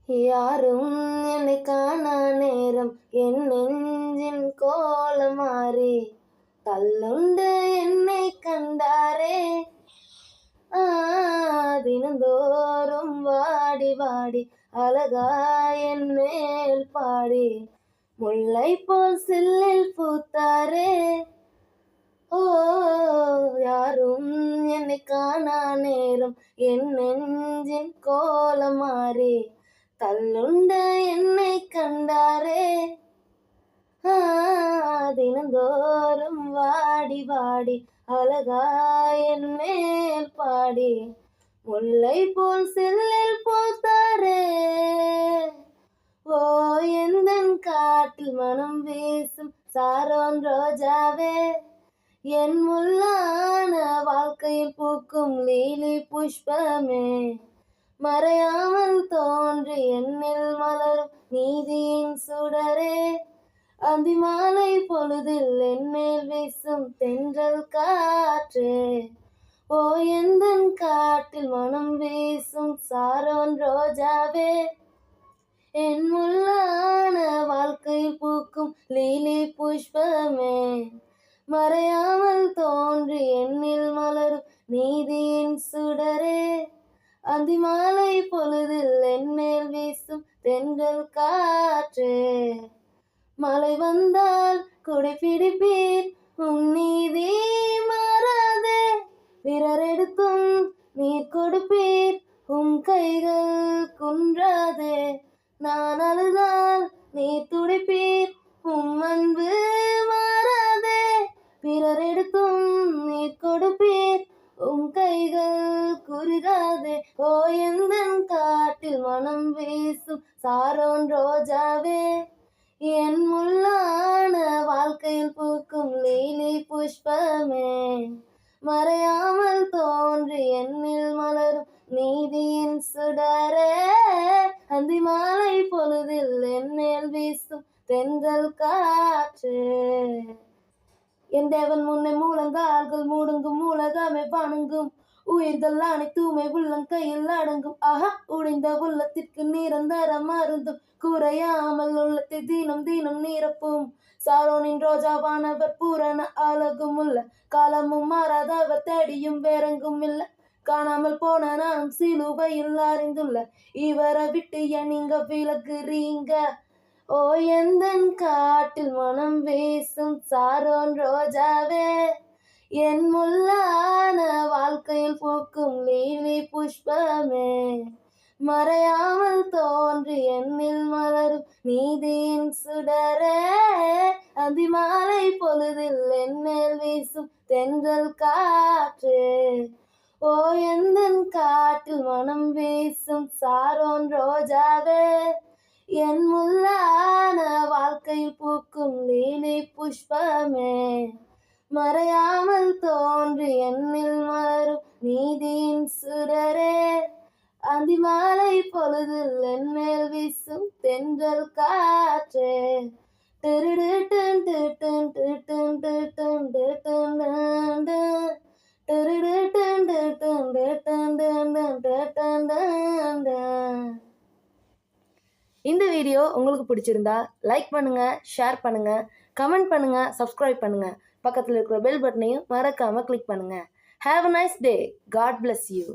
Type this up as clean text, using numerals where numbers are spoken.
யாரும் என்னை காணா நேரம் என் நெஞ்சின் கோலம் மாறி தள்ளுண்டு என்னை கண்டாரே. தினந்தோறும் வாடி வாடி அழகா என் மேல் பாடி முல்லை போல் சில்லில் பூத்தாரே. யாரும் என்னை காணா நேரம் என் நெஞ்சின் கோலம் மாறி தள்ளுண்ட என்னை கண்டாரே. தினந்தோறும் வாடி வாடி அழகா என் மேல் பாடி முல்லை போல் செல்லில் போத்தாரே. எந்தன் காட்டில் மனம் வீசும் சாரோன் ரோஜாவே, என் முள்ளான வாழ்க்கையில் பூக்கும் லீலி புஷ்பமே, மறையாமல் தோன்றி என்னில் மலரும் நீதியின் சுடரே, அந்திமாலை பொழுதில் என்மேல் வீசும் தென்றல் காற்றே. எந்தன் காட்டில் மனம் வீசும் சாரோன் ரோஜாவே, என் முள்ளான வாழ்க்கையில் பூக்கும் லீலி புஷ்பமே, மறையாமல் தோன்றி என்னில் மலரும் நீதியின் சுடரே, அந்திமாலை பொழுதில் என்மேல் வீசும் தென்றல் காற்றே. மழை வந்தால் குடை பிடிப்பீர் உன் நீதி மாறாதே, பிறர் எடுத்தும் நீர் கொடுப்பீர் உன் கைகள் குன்றாதே, நான் அழுதால் நீர் துடிப்பீர் உம் அன்பு மாறாதே, பிறர் எடுத்தும் நீர் கொடுப்பீர் உம் கைகள் குறுகாதே. எந்தன் காட்டில் மனம் வீசும் சாரோன் ரோஜாவே, என் முள்ளான வாழ்க்கையில் பூக்கும் லீலி புஷ்பமே, மறையாமல் தோன்றி என்னில் மலரும் நீதியின் சுடரே, அந்திமாலை பொழுதில் என்னேல் வீசும் தென்றல் காற்றே. என் தேவன் முன்னே மூலங்கால்கள் மூடுங்கும் உலகமே பணுங்கும், உயிர்கள் அனைத்துமே உள்ளங்கையில் அடங்கும். உடைந்த உள்ளத்திற்கு நிரந்தர மருந்தும், குறையாமல் உள்ளத்தை தினம் தினம் நிரப்பும். சாரோனின் ரோஜாவானவர் பூரண அழகும் உள்ள, காலமும் மாறாதவர் தேடியும் வேறெங்கும் இல்ல. காணாமல் போன நானும் சிலுவையில் அறிந்துள்ள, இவரை விட்டு நீங்க விலகுறீங்க. எந்தன் காட்டில் மனம் வீசும் சாரோன் ரோஜாவே, என் முள்ளான வாழ்க்கையில் பூக்கும் லீலி புஷ்பமே, மறையாமல் தோன்றி என்னில் மலரும் நீதியின் சுடரே, அந்திமாலை பொழுதில் என்னேல் வீசும் தென்றல் காற்றே. எந்தன் காட்டில் மனம் வீசும் சாரோன் ரோஜாவே, என் முள்ளான வாழ்க்கையில் பூக்கும் லீலி புஷ்பமே, மறையாமல் தோன்றி என்னில் மலரும் நீதியின் சுடரே, அந்திமாலை பொழுதில் என்மேல் வீசும் தென்றல் காற்றே. இந்த வீடியோ உங்களுக்கு பிடிச்சிருந்தா லைக் பண்ணுங்க, ஷேர் பண்ணுங்க, கமெண்ட் பண்ணுங்க, சப்ஸ்கிரைப் பண்ணுங்க. பக்கத்தில் இருக்கிற பெல் பட்டனையும் மறக்காம கிளிக் பண்ணுங்க. Have a nice day. God bless you.